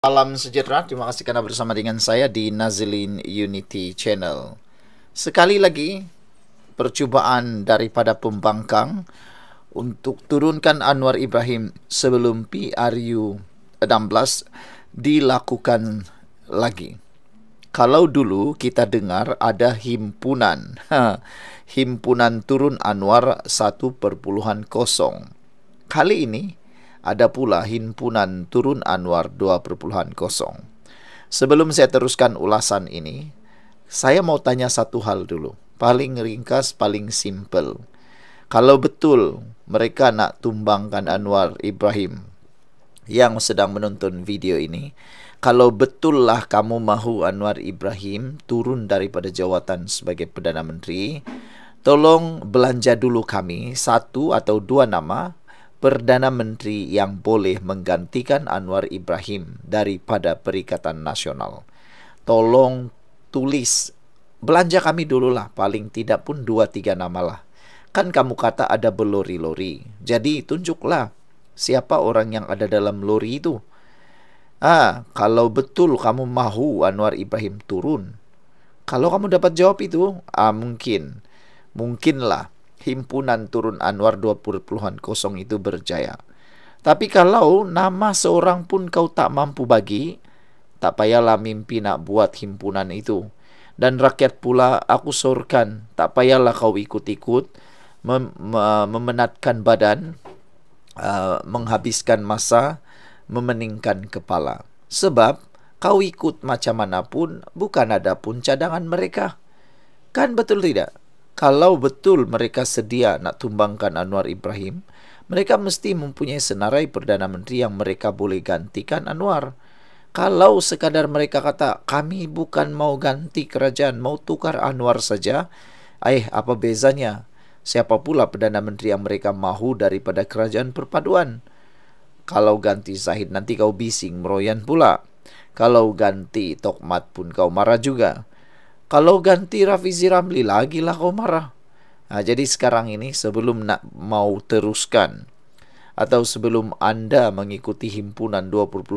Salam sejahtera, terima kasih karena bersama dengan saya di Nazilin Unity Channel. Sekali lagi, percubaan daripada pembangkang untuk turunkan Anwar Ibrahim sebelum PRU 16 dilakukan lagi. Kalau dulu kita dengar ada himpunan, himpunan turun Anwar 1,0. Kali ini ada pula himpunan turun Anwar 2,0. Sebelum saya teruskan ulasan ini, saya mau tanya satu hal dulu. Paling ringkas, paling simple. Kalau betul mereka nak tumbangkan Anwar Ibrahim yang sedang menonton video ini, kalau betullah kamu mahu Anwar Ibrahim turun daripada jawatan sebagai Perdana Menteri, tolong belanja dulu kami satu atau dua nama Perdana Menteri yang boleh menggantikan Anwar Ibrahim daripada Perikatan Nasional. Tolong tulis, belanja kami dululah, paling tidak pun 2-3 nama lah. Kan kamu kata ada berlori-lori, jadi tunjuklah siapa orang yang ada dalam lori itu. Kalau betul kamu mahu Anwar Ibrahim turun, kalau kamu dapat jawab itu, mungkinlah himpunan turun Anwar 2,0 itu berjaya. Tapi kalau nama seorang pun kau tak mampu bagi, tak payahlah mimpi nak buat himpunan itu. Dan rakyat pula aku sorkan, tak payahlah kau ikut-ikut memenatkan badan, menghabiskan masa, memeningkan kepala. Sebab kau ikut macam mana pun, bukan ada pun cadangan mereka. Kan betul tidak? Kalau betul mereka sedia nak tumbangkan Anwar Ibrahim, mereka mesti mempunyai senarai Perdana Menteri yang mereka boleh gantikan Anwar. Kalau sekadar mereka kata, kami bukan mau ganti kerajaan, mau tukar Anwar saja, apa bezanya? Siapa pula Perdana Menteri yang mereka mahu daripada kerajaan perpaduan? Kalau ganti Zahid nanti kau bising meroyan pula. Kalau ganti Tokmat pun kau marah juga. Kalau ganti Rafizi Ramli lagilah kau marah. Jadi sekarang ini sebelum nak mau teruskan atau sebelum anda mengikuti himpunan 2,0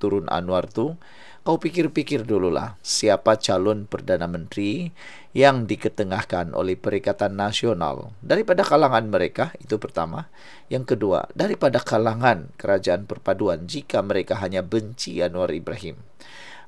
turun Anwar tu, kau pikir-pikir dululah siapa calon Perdana Menteri yang diketengahkan oleh Perikatan Nasional daripada kalangan mereka, itu pertama. Yang kedua, daripada kalangan Kerajaan Perpaduan jika mereka hanya benci Anwar Ibrahim.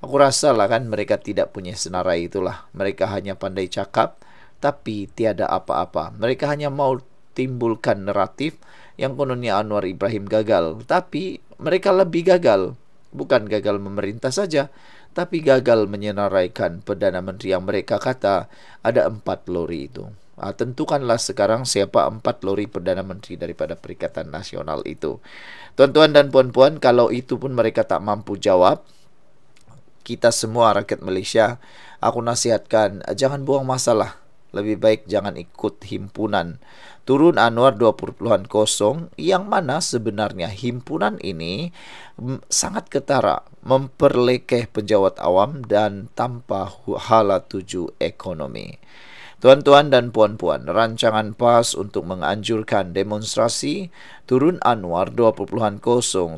Aku rasalah kan mereka tidak punya senarai itulah. Mereka hanya pandai cakap tapi tiada apa-apa. Mereka hanya mau timbulkan naratif yang kononnya Anwar Ibrahim gagal. Tapi mereka lebih gagal. Bukan gagal memerintah saja, tapi gagal menyenaraikan Perdana Menteri yang mereka kata ada 4 lori itu. Tentukanlah sekarang siapa 4 lori Perdana Menteri daripada Perikatan Nasional itu. Tuan-tuan dan puan-puan, kalau itu pun mereka tak mampu jawab, kita semua rakyat Malaysia, aku nasihatkan, jangan buang masalah. Lebih baik jangan ikut himpunan turun Anwar 2,0 yang mana sebenarnya himpunan ini sangat ketara, memperlekeh penjawat awam dan tanpa hala tuju ekonomi. Tuan-tuan dan puan-puan, rancangan PAS untuk menganjurkan demonstrasi turun Anwar 2,0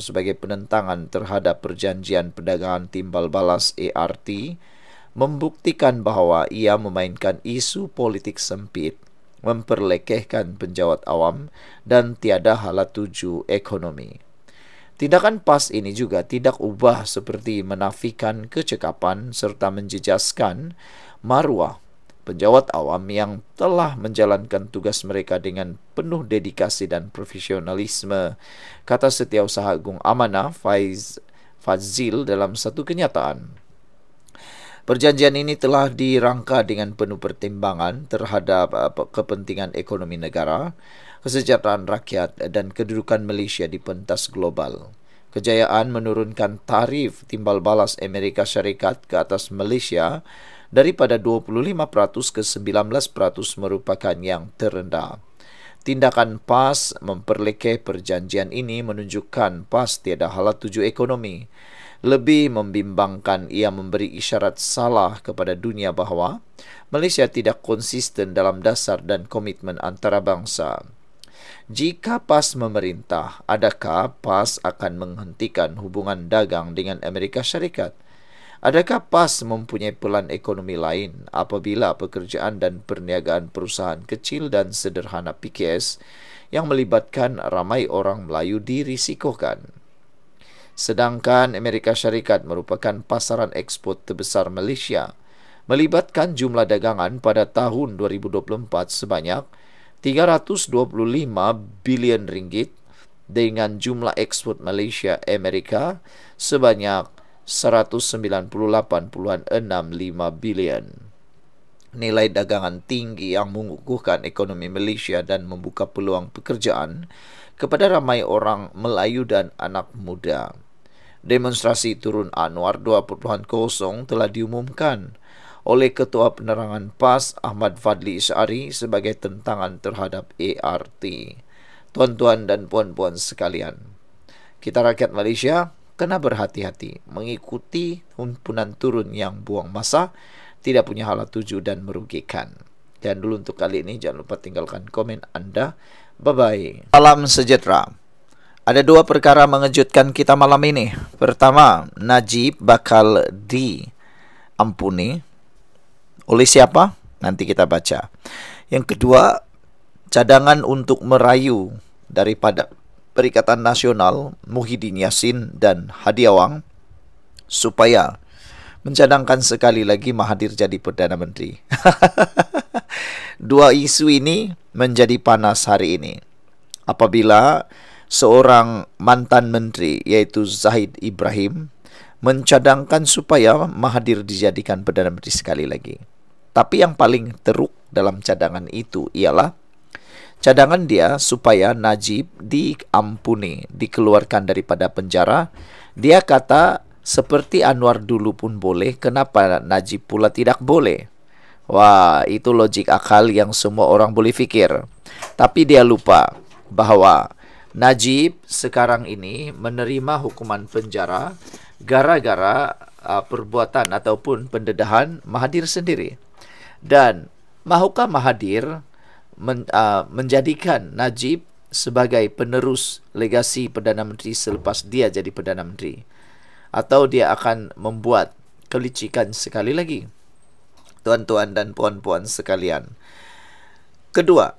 sebagai penentangan terhadap Perjanjian Perdagangan Timbal Balas ART membuktikan bahawa ia memainkan isu politik sempit, memperlekehkan penjawat awam dan tiada hala tuju ekonomi. Tindakan PAS ini juga tidak ubah seperti menafikan kecekapan serta menjejaskan maruah penjawat awam yang telah menjalankan tugas mereka dengan penuh dedikasi dan profesionalisme, kata Setiausaha Agung Amanah Fazil dalam satu kenyataan. Perjanjian ini telah dirangka dengan penuh pertimbangan terhadap kepentingan ekonomi negara, kesejahteraan rakyat dan kedudukan Malaysia di pentas global. Kejayaan menurunkan tarif timbal balas Amerika Syarikat ke atas Malaysia daripada 25% ke 19% merupakan yang terendah. Tindakan PAS memperlekeh perjanjian ini menunjukkan PAS tiada hala tuju ekonomi. Lebih membimbangkan, ia memberi isyarat salah kepada dunia bahawa Malaysia tidak konsisten dalam dasar dan komitmen antarabangsa. Jika PAS memerintah, adakah PAS akan menghentikan hubungan dagang dengan Amerika Syarikat? Adakah PAS mempunyai pelan ekonomi lain apabila pekerjaan dan perniagaan perusahaan kecil dan sederhana PKS yang melibatkan ramai orang Melayu dirisikokan? Sedangkan Amerika Syarikat merupakan pasaran ekspor terbesar Malaysia, melibatkan jumlah dagangan pada tahun 2024 sebanyak 325 bilion ringgit dengan jumlah ekspor Malaysia Amerika sebanyak 198.65 bilion. Nilai dagangan tinggi yang mengukuhkan ekonomi Malaysia dan membuka peluang pekerjaan kepada ramai orang Melayu dan anak muda. Demonstrasi turun Anwar 2.0 telah diumumkan oleh Ketua Penerangan PAS Ahmad Fadli Isyari sebagai tentangan terhadap ART. Tuan-tuan dan puan-puan sekalian, kita rakyat Malaysia kena berhati-hati mengikuti himpunan turun yang buang masa, tidak punya hala tuju dan merugikan. Dan dulu untuk kali ini, jangan lupa tinggalkan komen anda. Bye-bye. Salam sejahtera. Ada dua perkara mengejutkan kita malam ini. Pertama, Najib bakal diampuni. Oleh siapa? Nanti kita baca. Yang kedua, cadangan untuk merayu daripada Perikatan Nasional Muhyiddin Yassin dan Hadi Awang supaya mencadangkan sekali lagi Mahathir jadi Perdana Menteri. Dua isu ini menjadi panas hari ini apabila seorang mantan menteri yaitu Zahid Ibrahim mencadangkan supaya Mahathir dijadikan Perdana Menteri sekali lagi. Tapi yang paling teruk dalam cadangan itu ialah cadangan dia supaya Najib diampuni, dikeluarkan daripada penjara. Dia kata seperti Anwar dulu pun boleh, kenapa Najib pula tidak boleh? Wah, itu logik akal yang semua orang boleh fikir. Tapi dia lupa bahawa Najib sekarang ini menerima hukuman penjara gara-gara perbuatan ataupun pendedahan Mahathir sendiri. Dan mahukah Mahathir menjadikan Najib sebagai penerus legasi Perdana Menteri selepas dia jadi Perdana Menteri? Atau dia akan membuat kelicikan sekali lagi? Tuan-tuan dan puan-puan sekalian. Kedua,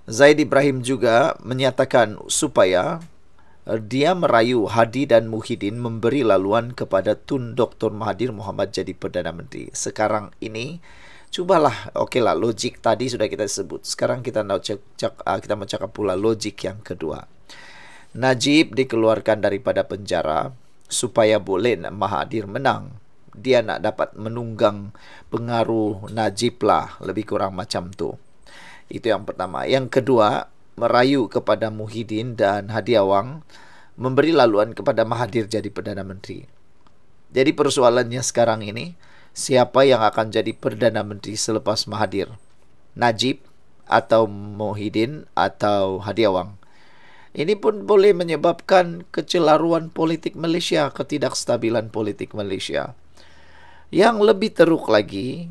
Zahid Ibrahim juga menyatakan supaya dia merayu Hadi dan Muhyiddin memberi laluan kepada Tun Dr. Mahathir Mohamad jadi Perdana Menteri. Sekarang ini, cubalah, okeylah, logik tadi sudah kita sebut. Sekarang kita mau cakap pula logik yang kedua. Najib dikeluarkan daripada penjara supaya boleh Mahathir menang. Dia nak dapat menunggang pengaruh Najib lah, lebih kurang macam tu. Itu yang pertama. Yang kedua, merayu kepada Muhyiddin dan Hadi Awang memberi laluan kepada Mahathir jadi Perdana Menteri. Jadi persoalannya sekarang ini, siapa yang akan jadi Perdana Menteri selepas Mahathir? Najib atau Muhyiddin atau Hadi Awang? Ini pun boleh menyebabkan kecelaruan politik Malaysia, ketidakstabilan politik Malaysia. Yang lebih teruk lagi,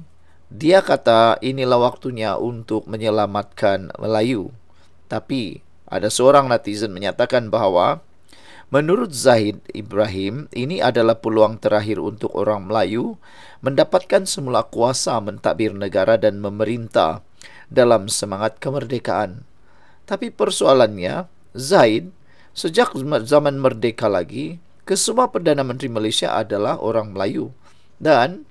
dia kata inilah waktunya untuk menyelamatkan Melayu. Tapi ada seorang netizen menyatakan bahawa menurut Zahid Ibrahim, ini adalah peluang terakhir untuk orang Melayu mendapatkan semula kuasa mentadbir negara dan memerintah dalam semangat kemerdekaan. Tapi persoalannya, Zahid, sejak zaman merdeka lagi, kesemua Perdana Menteri Malaysia adalah orang Melayu. Dan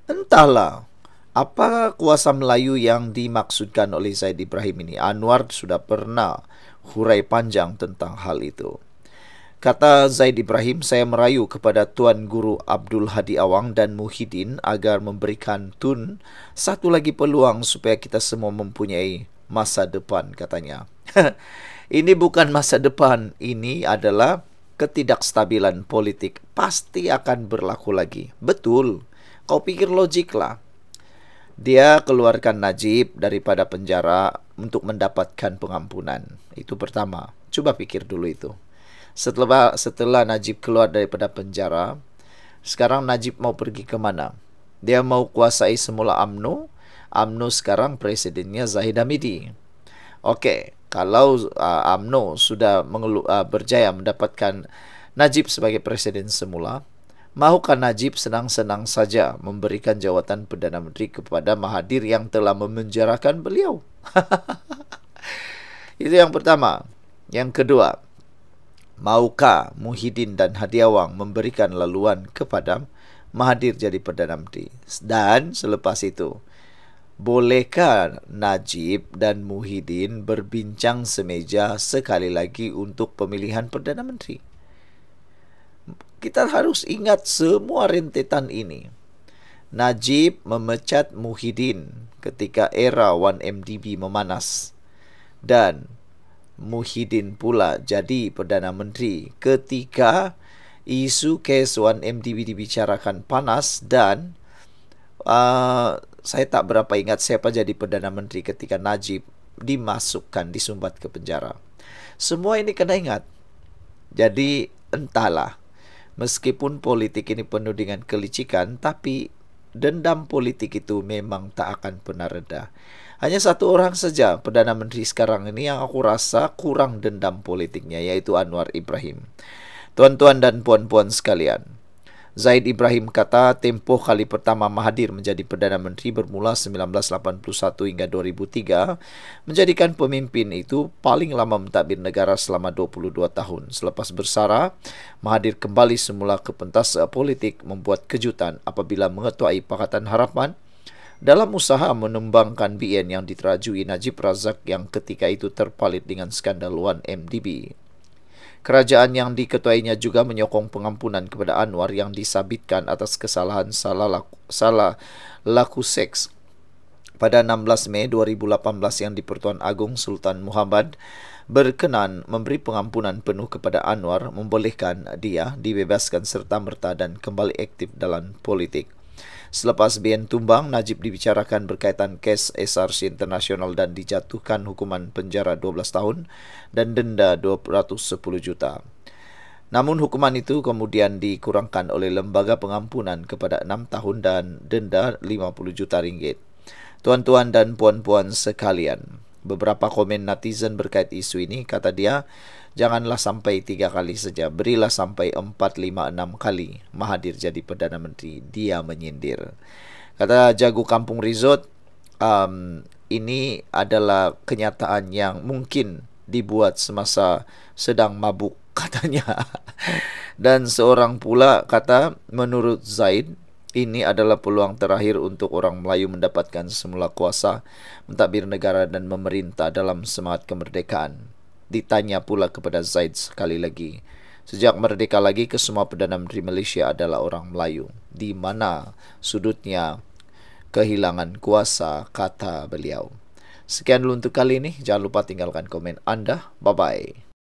entahlah apa kuasa Melayu yang dimaksudkan oleh Zahid Ibrahim ini. Anwar sudah pernah hurai panjang tentang hal itu. Kata Zahid Ibrahim, saya merayu kepada Tuan Guru Abdul Hadi Awang dan Muhyiddin agar memberikan Tun satu lagi peluang supaya kita semua mempunyai masa depan, katanya. Ini bukan masa depan, ini adalah ketidakstabilan politik. Pasti akan berlaku lagi. Betul, kau pikir logik lah. Dia keluarkan Najib daripada penjara untuk mendapatkan pengampunan. Itu pertama. Coba pikir dulu itu. Setelah Najib keluar daripada penjara, sekarang Najib mau pergi ke mana? Dia mau kuasai semula UMNO. UMNO sekarang presidennya Zahid Hamidi. Okey, Kalau UMNO sudah berjaya mendapatkan Najib sebagai presiden semula, mahukah Najib senang-senang saja memberikan jawatan Perdana Menteri kepada Mahathir yang telah memenjarakan beliau? Itu yang pertama. Yang kedua, maukah Muhyiddin dan Hadiawang memberikan laluan kepada Mahathir jadi Perdana Menteri? Dan selepas itu, bolehkah Najib dan Muhyiddin berbincang semeja sekali lagi untuk pemilihan Perdana Menteri? Kita harus ingat semua rentetan ini. Najib memecat Muhyiddin ketika era 1MDB memanas, dan Muhyiddin pula jadi Perdana Menteri ketika isu kes 1MDB dibicarakan panas, dan saya tak berapa ingat siapa jadi Perdana Menteri ketika Najib dimasukkan, disumbat ke penjara. Semua ini kena ingat. Jadi entahlah, meskipun politik ini penuh dengan kelicikan, tapi dendam politik itu memang tak akan pernah reda. Hanya satu orang saja Perdana Menteri sekarang ini yang aku rasa kurang dendam politiknya, yaitu Anwar Ibrahim. Tuan-tuan dan puan-puan sekalian, Zaid Ibrahim kata tempoh kali pertama Mahathir menjadi Perdana Menteri bermula 1981 hingga 2003 menjadikan pemimpin itu paling lama mentadbir negara selama 22 tahun. Selepas bersara, Mahathir kembali semula ke pentas politik, membuat kejutan apabila mengetuai Pakatan Harapan dalam usaha menumbangkan BN yang diterajui Najib Razak yang ketika itu terpalit dengan skandal 1MDB. Kerajaan yang diketuainya juga menyokong pengampunan kepada Anwar yang disabitkan atas kesalahan salah laku seks pada 16 Mei 2018 yang di-Pertuan Agong Sultan Muhammad berkenan memberi pengampunan penuh kepada Anwar, membolehkan dia dibebaskan serta-merta dan kembali aktif dalam politik. Selepas BN tumbang, Najib dibicarakan berkaitan kes SRC Internasional dan dijatuhkan hukuman penjara 12 tahun dan denda 210 juta. Namun hukuman itu kemudian dikurangkan oleh Lembaga Pengampunan kepada 6 tahun dan denda 50 juta ringgit. Tuan-tuan dan puan-puan sekalian, beberapa komen netizen berkait isu ini, kata dia, janganlah sampai 3 kali saja, berilah sampai 4, 5, 6 kali Mahathir jadi Perdana Menteri. Dia menyindir. Kata Jago Kampung Resort, ini adalah kenyataan yang mungkin dibuat semasa sedang mabuk, katanya. Dan seorang pula kata, menurut Zaid, ini adalah peluang terakhir untuk orang Melayu mendapatkan semula kuasa, mentadbir negara dan memerintah dalam semangat kemerdekaan. Ditanya pula kepada Zaid sekali lagi, sejak merdeka lagi kesemua Perdana Menteri Malaysia adalah orang Melayu. Di mana sudutnya kehilangan kuasa, kata beliau. Sekian dulu untuk kali ini. Jangan lupa tinggalkan komen anda. Bye-bye.